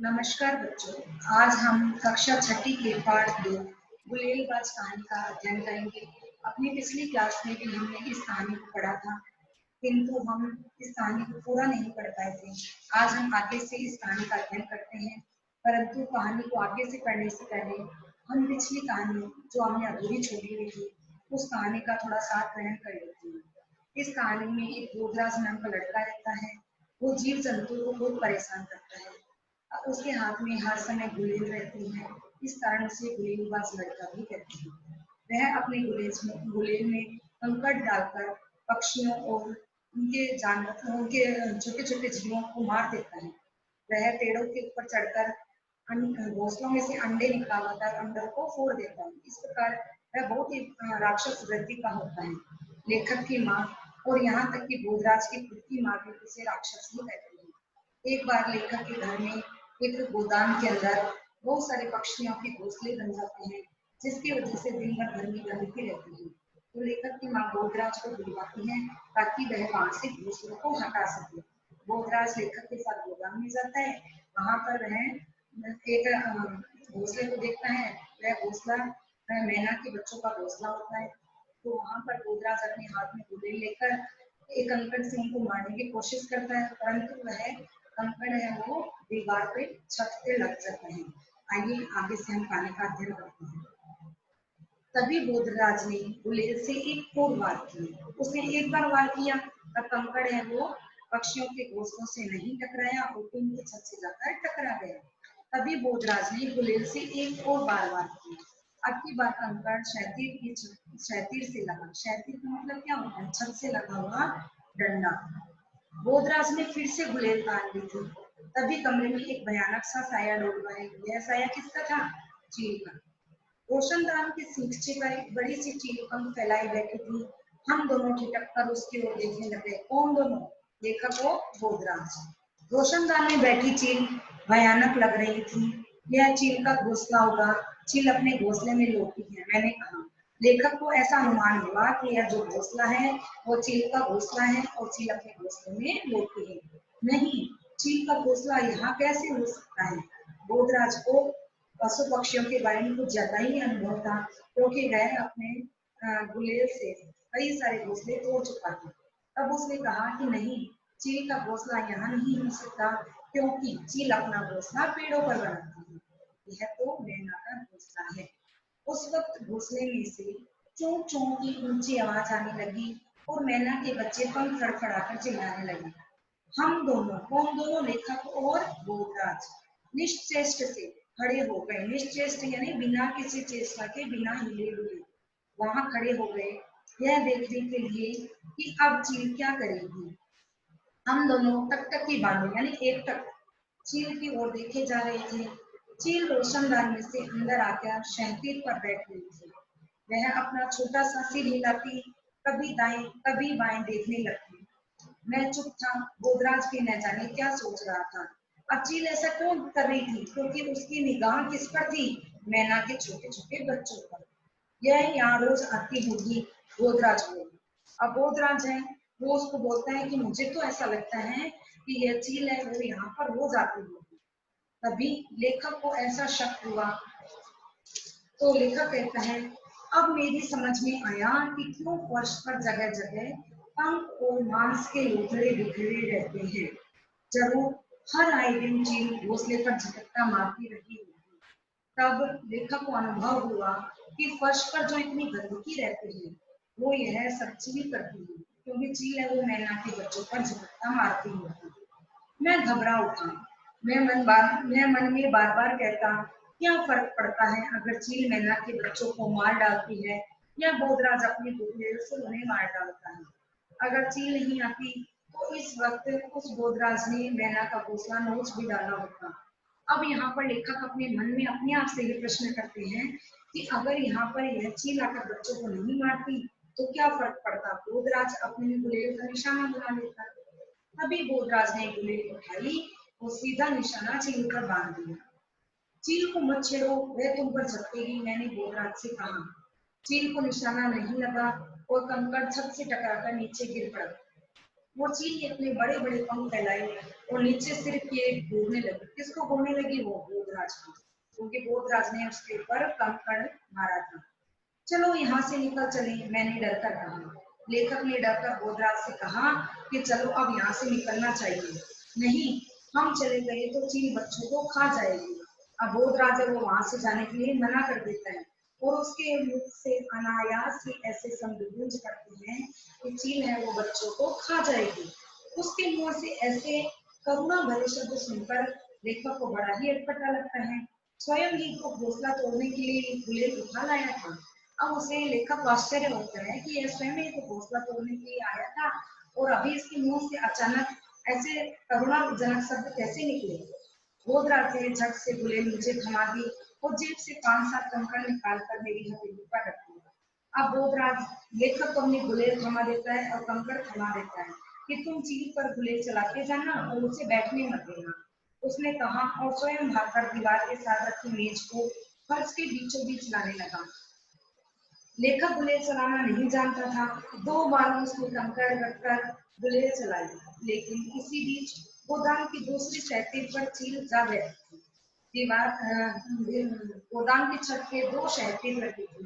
नमस्कार बच्चों। आज हम कक्षा छठी के पाठ 2 गुलेलबाज कहानी का अध्ययन करेंगे। अपनी पिछली क्लास में भी हमने इस कहानी को पढ़ा था, किंतु हम इस कहानी को पूरा नहीं पढ़ पाए थे। आज हम आगे से इस कहानी का अध्ययन करते हैं, परंतु कहानी को आगे से पढ़ने से पहले हम पिछली कहानी जो हमने अधूरी छोड़ी हुई थी, उस कहानी का थोड़ा सार ग्रहण कर लेते हैं। इस कहानी में एक बोधराज नाम का लड़का रहता है। वो जीव जंतु को बहुत परेशान करता है। उसके हाथ में हर समय गुलेल रहती है। इस कारण उसे गुलेलबाज लड़का भी कहते हैं। वह अपने गुलेल में कंकड़ डालकर पक्षियों और उनके छोटे छोटे जीवों को मार देता है। वह पेड़ों के ऊपर चढ़कर घोंसलों में से अंडे निकालकर अंडों को फोड़ देता है। इस प्रकार वह बहुत ही राक्षस वृत्ति का होता है। लेखक की माँ और यहाँ तक कि बोधराज की खुद की माँ भी उसे राक्षस ही कहती है। एक बार लेखक के घर में एक गोदाम के अंदर बहुत सारे पक्षियों के घोंसले बन जाते हैं, जिसकी वजह से दिन भर घर में गंदगी रहती है। तो लेखक की माँ बोधराज को बुलवाती है ताकि वह वहां से घोंसलों को हटा सके। बोधराज लेखक के साथ गोदाम में जाता है। वहां पर वह एक घोंसले को देखता है। वह घोंसला मैना के बच्चों का घोंसला होता है। तो वहां पर बोधराज अपने हाथ में गुलेल लेकर एक कंकड़ से उनको मारने की कोशिश करता है, परंतु वह कंकड़ है वो दीवार पे छत पे लग जाता है। आइए आगे से हम कहानी का अध्ययन करते हैं। तभी बोधराज ने गुलेल से एक और वार किया। उसने एक बार वार किया, तब कंकड़ है वो पक्षियों के घोंसलों से नहीं टकराया और उनके छत से जाकर टकरा गया। तभी बोधराज ने गुलेल से एक और बार वार किया। अब की बार कंकड़ शैतीर से लगा। शैतीर का मतलब क्या होता है? छत से लगा हुआ डंडा। बोधराज ने फिर से गुलेल तान ली थी। तभी कमरे में एक भयानक सा साया डोल गया। यह साया किसका था? चील का। रोशनदान के सींचे पर एक बड़ी सी चील पंख फैलाई बैठी थी। हम दोनों ठिठक कर उसकी ओर देखने लगे। कौन दोनों? लेखक और बोधराज। रोशनदान में बैठी चील भयानक लग रही थी। यह चील का घोंसला होगा। चील अपने घोंसले में लोटी है, मैंने कहा। लेखक को ऐसा अनुमान हुआ कि यह जो घोंसला है वो चील का घोंसला है और चील अपने घोंसले में लोटी है। नहीं, चील का घोंसला यहाँ कैसे हो सकता है? बोधराज को पशु पक्षियों के बारे में कुछ ज्यादा ही अनुभव था, क्योंकि वह अपने गुलेल से कई सारे घोंसले तोड़ चुका था। तब उसने कहा कि नहीं, चील का घोंसला यहाँ नहीं हो सकता, क्योंकि चील अपना घोंसला पेड़ों पर बनाती है। यह तो मैना का घोंसला है। उस वक्त घोंसले में से चों चों की ऊंची आवाज आने लगी और मैना के बच्चे पंख फड़फड़ाकर चिल्लाने लगे। हम दोनों, कौन दोनों? लेखक और बोधराज निश्चेष्ट से खड़े हो गए। निश्चेष्ट यानी बिना किसी चेष्टा के, बिना हिले हुए वहां खड़े हो गए, यह देखने के लिए कि अब चील क्या करेगी। हम दोनों टकटकी बांधे यानी एक टक चील की ओर देखे जा रहे थे। चील रोशनदान में से अंदर आकर शहतीर पर बैठ गई थी। वह अपना छोटा सा सिर हिलाती, कभी दाएं कभी बाएं देखने लगती। मैं चुप था। बोधराज भी न जाने क्या सोच रहा था। अब चील ऐसा क्यों कर रही थी? क्योंकि उसकी निगाह किस पर थी? मैना के छोटे छोटे बच्चों पर। यह यहाँ रोज आती होगी, बोधराज बोला। अब बोधराज है वो उसको बोलता है कि मुझे तो ऐसा लगता है कि यह चील है वो यहाँ पर रोज आती होगी। तभी लेखक को ऐसा शक हुआ, तो लेखक कहता है, अब मेरी समझ में आया कि क्यों फर्श पर जगह जगह पंख और मांस के लोथड़े बिखरे रहते हैं। जरूर हर आए दिन चील घोंसले पर झपट्टा मारती रही होगी। तब लेखक को अनुभव हुआ कि फर्श पर जो इतनी गंदगी रहती है वो यह सब चील करती है, क्योंकि चील है वो मैना के बच्चों पर झपट्टा मारती होगी। मैं घबरा उठा। मैं मन में बार बार कहता, क्या फर्क पड़ता है अगर चील मैना के बच्चों को मार डालती है या बोधराज अपने गुलेल से उन्हें मार डालता है। अगर चील नहीं आती तो इस वक्त उस बोधराज ने मैना का घोंसला नोच भी डाला होता। अब यहाँ पर लेखक अपने मन में अपने आप से ये प्रश्न करते हैं कि अगर यहाँ पर यह चील आकर बच्चों को नहीं मारती तो क्या फर्क पड़ता? बोधराज अपने गुलेल का निशाना बना लेता। तभी बोधराज ने गुलेल उठाई और सीधा निशाना चील पर बांध दिया। चील को मत छेड़ो, वह तुम पर झपटेगी, मैंने बोधराज से कहा। चील को निशाना नहीं लगा और कंकड़ छत से टकराकर नीचे गिर पड़ा। वो चील ने अपने बड़े बड़े पंख फैलाए और नीचे सिर किए घूरने लगी। किसको घूरने लगी? वो बोधराज को, क्योंकि बोधराज ने उसके ऊपर कंकड़ मारा था। चलो यहाँ से निकल चले, मैंने डर कर कहा। लेखक ने डरकर बोधराज से कहा कि चलो अब यहाँ से निकलना चाहिए। नहीं, हम चले गए तो चील बच्चों को खा जाएगी। अब बोधराज वो वहां से जाने के लिए मना कर देता है और उसके मुख से अनायास ही ऐसे शब्द गूंज पड़ते हैं कि चील है वो बच्चों को खा जाएगी। उसके मुंह से ऐसे करुणा भरे शब्द सुनकर लेखक को बड़ा ही अटपटा लगता है। स्वयं ही को घोंसला तोड़ने के लिए गुलेल उठा लाया था। अब उसे लेखक को आश्चर्य होता है कि यह स्वयं ही तो घोंसला तोड़ने के लिए आया था और अभी इसके मुंह से अचानक ऐसे करुणाजनक शब्द कैसे निकले। बोधराज ने झट से गुलेल मुझे थमा दी और जेब से 5-7 कंकड़ निकाल कर मेरी हथेली पर रख दिया। अब बोधराज लेखक को अपनी गुलेल थमा देता है और कंकड़ थमा देता है कि तुम चील पर गुलेल चलाते जाना और उसे बैठने मत देना, उसने कहा और स्वयं भागकर दीवार के साथ रखी मेज को फर्श के बीचों बीच लाने लगा। लेखक गुलेल चलाना नहीं जानता था। 2 बार उसने कंकड़ रखकर गुलेल चलाई, लेकिन इसी बीच गोदाम की दूसरी सहती पर चील जा बैठी थी। गोदाम की छत पे 2 शहतीर लगी थी,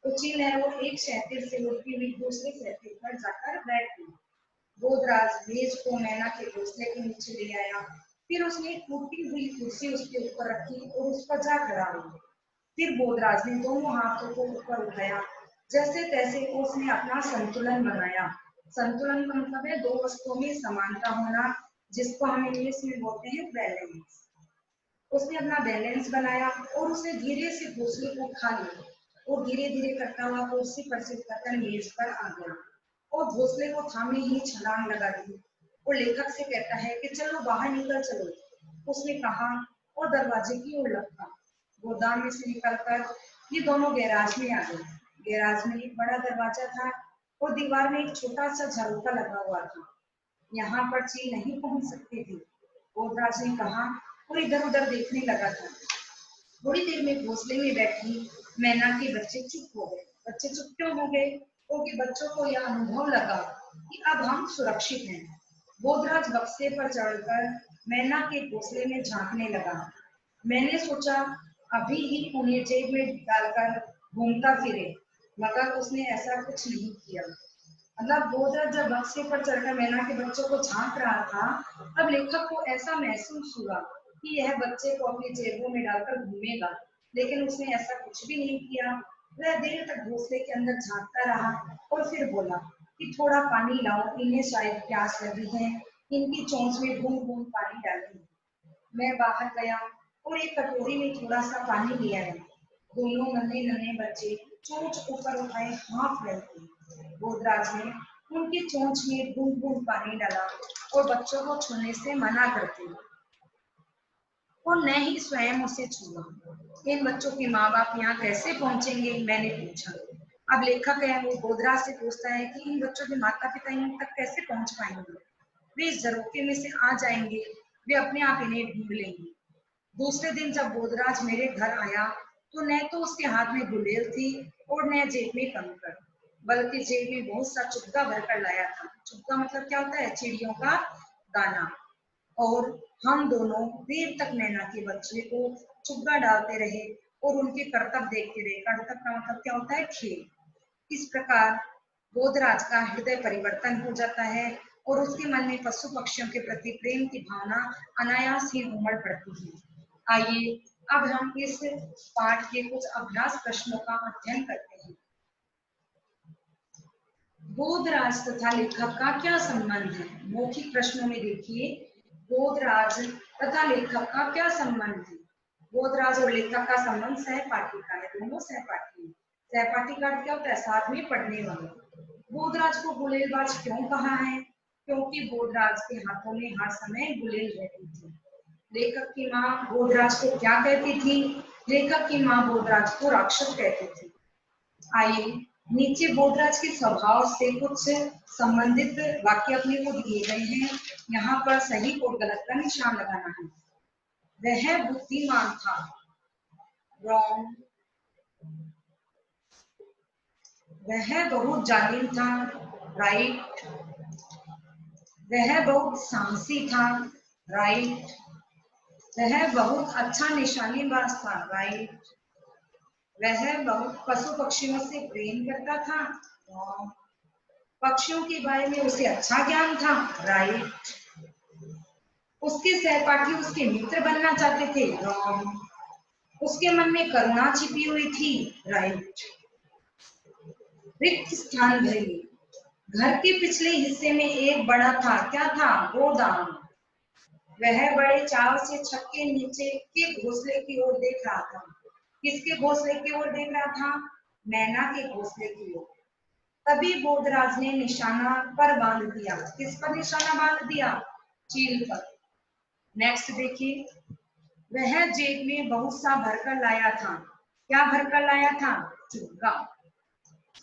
तो चील है वो एक शहतीर से उड़ती हुई दूसरे शहतीर पर जाकर बैठ गई। बोधराज मेज को मैना के घोंसले के नीचे ले आया। फिर उसने एक टूटी हुई कुर्सी उसके ऊपर रखी और उस पर जा खड़ा हुआ। फिर बोधराज ने दोनों हाथों को ऊपर उठाया, जैसे तैसे उसने अपना संतुलन बनाया। संतुलन का मतलब है दो वस्तुओं में समानता होना, जिसको हम इंग्लिश में बोलते हैं बैलेंस। उसने अपना बैलेंस बनाया और उसने धीरे से घोंसले को खा लिया और धीरे धीरे करता हुआ कुर्सी पर से उतरकर मेज पर आ गया और घोंसले को थामे ही छलांग लगा दी और लेखक से कहता है कि चलो बाहर निकल चलो। उसने कहा और दरवाजे की ओर लपका। गोदाम में से निकलकर ये दोनों गैराज में आ गए। गैराज में एक बड़ा दरवाजा था और दीवार में एक छोटा सा झरोखा लगा हुआ था। यहाँ पर चील नहीं पहुंच सकती थी। बोधराज ने कहा और इधर उधर देखने लगा था। थोड़ी देर में घोंसले में बैठी मैना के बच्चे चुप हो गए। बच्चे चुप क्यों हो गए? क्योंकि बच्चों को यह अनुभव लगा कि अब हम सुरक्षित हैं। बोधराज बक्से पर चढ़कर मैना के घोंसले में झांकने लगा। मैंने सोचा अभी ही उन्हें जेब में डालकर घूमता फिरे, मगर उसने ऐसा कुछ नहीं किया। मतलब बोधराज जब बक्से पर चढ़कर मैना के बच्चों को झांक रहा था, तब लेखक को ऐसा महसूस हुआ कि यह बच्चे को अपनी जेबों में डालकर घूमेगा, लेकिन उसने ऐसा कुछ भी नहीं किया। वह देर तक घोंसले के अंदर झांकता रहा और फिर बोला कि थोड़ा पानी लाओ, इन्हें शायद प्यास लगी है, इनकी चोंच में बूंद बूंद पानी डालेंगे। मैं बाहर गया और एक कटोरी में थोड़ा सा पानी ले आया। दोनों नन्हे नन्हे बच्चे चोंच ऊपर उठाए हाथ फैलते। बोधराज ने उनकी चोंच में बूंद बूंद पानी डाला और बच्चों को छूने से मना करते और न ही स्वयं उसे छुआ। इन बच्चों के माँ बाप यहाँ कैसे पहुंचेंगे, मैंने पूछा। अब लेखक है वो बोधराज से पूछता है कि इन बच्चों के माता पिता इन तक कैसे पहुंच पाएंगे? वे इस झरोखे में से आ जाएंगे, वे अपने आप इन्हें ढूंढ लेंगे। दूसरे दिन जब बोधराज मेरे घर आया तो न तो उसके हाथ में गुलेल थी और न जेब में कंकड़, बल्कि जेब में बहुत सा चुग्गा भरकर लाया था। चुग्गा मतलब क्या होता है? चिड़ियों का दाना। और हम दोनों देर तक मैना के बच्चे को चुग्गा डालते रहे और उनके करतब देखते रहे। करतब का मतलब क्या होता है? खेल। इस प्रकार बोधराज का हृदय परिवर्तन हो जाता है और उसके मन में पशु पक्षियों के प्रति प्रेम की भावना अनायास ही उमड़ पड़ती है। आइए अब हम इस पाठ के कुछ अभ्यास प्रश्नों का अध्ययन करते हैं। बोधराज तथा लेखक का क्या संबंध है? मौखिक प्रश्नों में देखिए, बोधराज तथा लेखक का क्या संबंध है? बोधराज और लेखक का संबंध सहपाठी का है, दोनों सहपाठी हैं। सहपाठी का क्या होता है? साथ में पढ़ने वाला। बोधराज को गुलेलबाज क्यों कहा है? क्योंकि बोधराज के हाथों में हर समय गुलेल रहती थी। लेखक की माँ बोधराज को क्या कहती थी? लेखक की माँ बोधराज को राक्षस कहती थी। आइए नीचे बोधराज के स्वभाव से कुछ संबंधित वाक्य अपने को दिए गए हैं। यहाँ पर सही और गलत का निशान लगाना है। वह बुद्धिमान था, रॉन्ग। वह बहुत जालिम था, राइट। वह बहुत साहसी था, राइट। वह बहुत अच्छा निशानेबाज था, राइट। वह बहुत पशु पक्षियों से प्रेम करता था, रॉन्ग। पक्षियों के बारे में उसे अच्छा ज्ञान था, राइट। उसके सहपाठी उसके मित्र बनना चाहते थे, रॉन्ग। उसके मन में करुणा छिपी हुई थी, राइट। रिक्त स्थान भरी। घर के पिछले हिस्से में एक बड़ा था, क्या था? गोदाम। वह बड़े चाव से छत के नीचे के घोंसले की ओर देख रहा था। किसके घोंसले की ओर देख रहा था? मैना के घोंसले की ओर। तभी बोधराज ने निशाना पर बांध दिया। किस पर निशाना बांध दिया? चील पर। नेक्स्ट देखिए, वह जेब में बहुत सा भरकर लाया था। क्या भरकर लाया था? चुग्गा।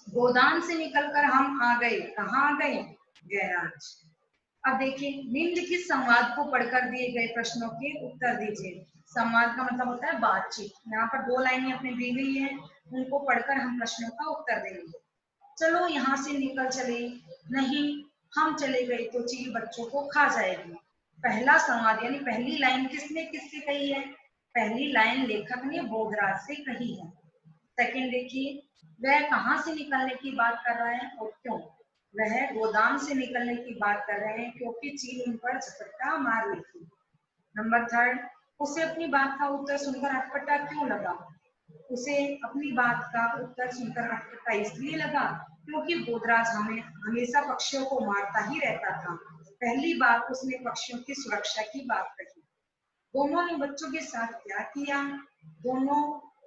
गोदाम से निकलकर हम आ गए। कहाँ आ गए? गैराज। अब देखिए, निम्नलिखित संवाद को पढ़कर दिए गए प्रश्नों के उत्तर दीजिए। संवाद का मतलब होता है बातचीत। यहाँ पर दो लाइनें अपनी दी गई हैं, उनको पढ़कर हम प्रश्नों का उत्तर देंगे। चलो यहाँ से निकल चले। नहीं, हम चले गए तो चील बच्चों को खा जाएगी। पहला संवाद यानी पहली लाइन किसने किससे कही है? पहली लाइन लेखक ने बोधराज से कही है। सेकंड देखिए, वह कहाँ से निकलने की बात कर रहा है और क्यों? वह गोदाम से निकलने की बात कर रहे हैं क्योंकि चील उन पर झपट्टा मार रही थी। नंबर थर्ड, उसे अपनी बात का उत्तर सुनकर अटपटा क्यों लगा? उसे अपनी बात का उत्तर सुनकर अटपटा इसलिए लगा क्योंकि बोधराज हमेशा पक्षियों को मारता ही रहता था। पहली बार उसने पक्षियों की सुरक्षा की बात कही। दोनों ने बच्चों के साथ क्या किया? दोनों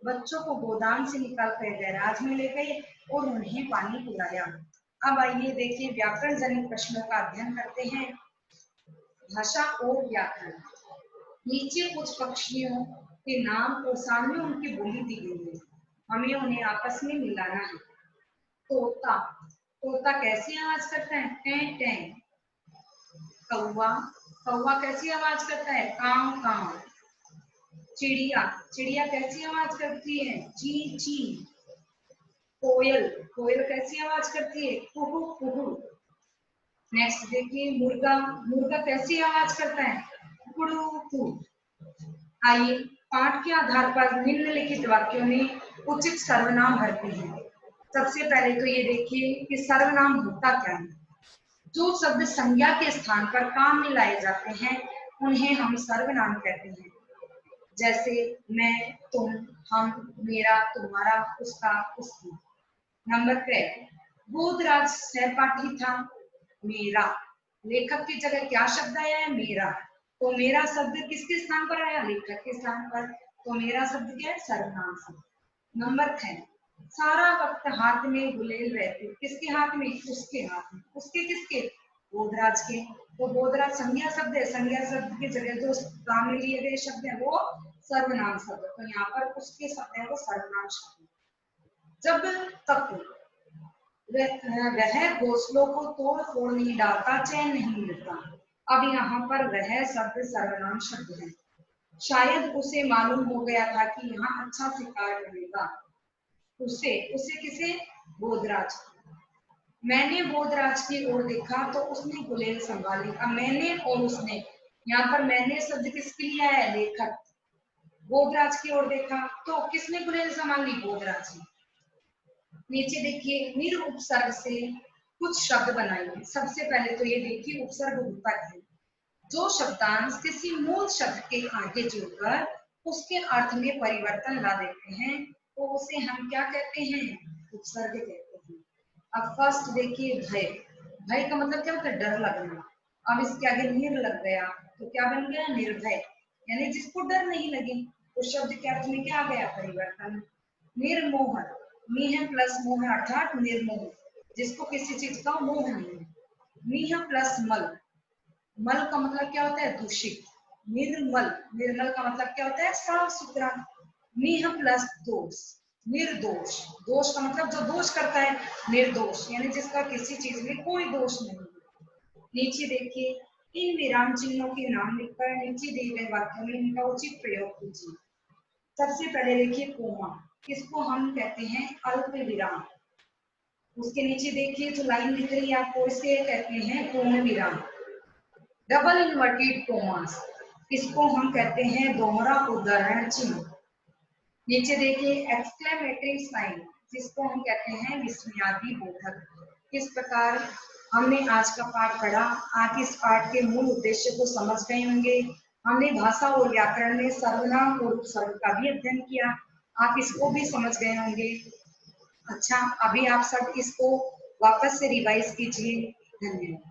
बच्चों को गोदाम से निकाल कर गैराज में ले गए और उन्हें पानी पिलाया। अब आइए देखिए, व्याकरण जनित प्रश्नों का अध्ययन करते हैं। भाषा और व्याकरण। नीचे कुछ पक्षियों के नाम और सामने उनकी बोली दी गई है। हमें उन्हें आपस में मिलाना है। तोता। तोता कैसी आवाज करता है? टें टें। कौवा। कौवा कैसी आवाज करता है? काव काव। चिड़िया। चिड़िया कैसी आवाज करती है? ची ची। कोयल। कोयल कैसी आवाज करती है? कुहू कुहू। नेक्स्ट देखिए, मुर्गा। मुर्गा कैसी आवाज करता है? कुड़ू कू। आइए, पाठ के आधार पर निम्नलिखित वाक्यों में उचित सर्वनाम भरते हैं। सबसे पहले तो ये देखिए कि सर्वनाम होता क्या है। जो शब्द संज्ञा के स्थान पर काम में लाए जाते हैं उन्हें हम सर्वनाम कहते हैं। जैसे मैं, तुम, हम, मेरा, तुम्हारा, उसका, उसकी। नंबर 10, बोधराज सहपाठी था। मेरा। लेखक की जगह क्या शब्द आया है? मेरा। तो मेरा शब्द किसके स्थान पर आया? लेखक के स्थान पर। तो मेरा शब्द क्या है? सर्वनाम शब्द। नंबर 10, सारा वक्त हाथ में गुलेल रहती। किसके हाथ में? उसके हाथ में। उसके किसके? बोधराज के। तो बोधराज संज्ञा शब्द है। संज्ञा शब्द की जगह जो काम में लिए गए शब्द है वो सर्वनाम शब्द। तो यहाँ पर उसके शब्द है वो सर्वनाम शब्द। जब तक वह घोंसलों को तोड़ फोड़ नहीं डालता, चैन नहीं मिलता। अब यहाँ पर वह शब्द सर्वनाम शब्द है। शायद उसे मालूम हो गया था कि यहाँ अच्छा शिकार मिलेगा। उसे उसे किसे? बोधराज। मैंने बोधराज की ओर देखा तो उसने गुलेल संभाली। अब मैंने और उसने, यहाँ पर मैंने शब्द किसके लिए आया है? लेखक। बोधराज की ओर देखा तो किसने गुलेल संभाली? बोधराज ने। नीचे देखिए, निर उपसर्ग से कुछ शब्द बनाइए। सबसे पहले तो ये देखिए उपसर्ग होता है जो शब्दांश किसी मूल शब्द के आगे जोड़कर उसके अर्थ में परिवर्तन ला देते हैं तो उसे हम क्या कहते हैं? उपसर्ग कहते हैं। अब फर्स्ट देखिए, भय। भय का मतलब क्या होता है? डर लगना। अब इसके आगे निर लग गया तो क्या बन गया? निर्भय, यानी जिसको डर नहीं लगे। तो शब्द के अर्थ में क्या आ गया? परिवर्तन। निर्मोह। मीह प्लस मोह अर्थात निर्मोह, जिसको किसी चीज का मोह नहीं है। मीह प्लस मल। मल का मतलब क्या होता है? दूषित। निर्मल। निर्मल का मतलब क्या होता है? साफ सुथरा। मीह प्लस दोष। निर्दोष। दोष का मतलब जो दोष करता है। निर्दोष यानी जिसका किसी चीज में कोई दोष नहीं है। नीचे देखिए, इन विराम चिन्हों के नाम लिखकर नीचे दिए गए वाक्यों में इनका उचित प्रयोग कीजिए। सबसे पहले देखिए कोमा। किसको हम कहते हैं? अल्प विराम। उसके नीचे देखिए जो लाइन दिख रही है आपको, इसे कहते हैं पूर्ण विराम। डबल इन्वर्टेड कोमास, इसको हम कहते हैं दोहरा उद्धरण चिन्ह। नीचे देखिए एक्सक्लेमेटरी साइन, जिसको हम कहते हैं विस्मयादि बोधक। इस प्रकार हमने आज का पाठ पढ़ा। आप इस पाठ के मूल उद्देश्य को समझ गए होंगे। हमने भाषा और व्याकरण में सर्वनाम और उपसर्ग का भी अध्ययन किया, आप इसको भी समझ गए होंगे। अच्छा, अभी आप सब इसको वापस से रिवाइज कीजिए। धन्यवाद।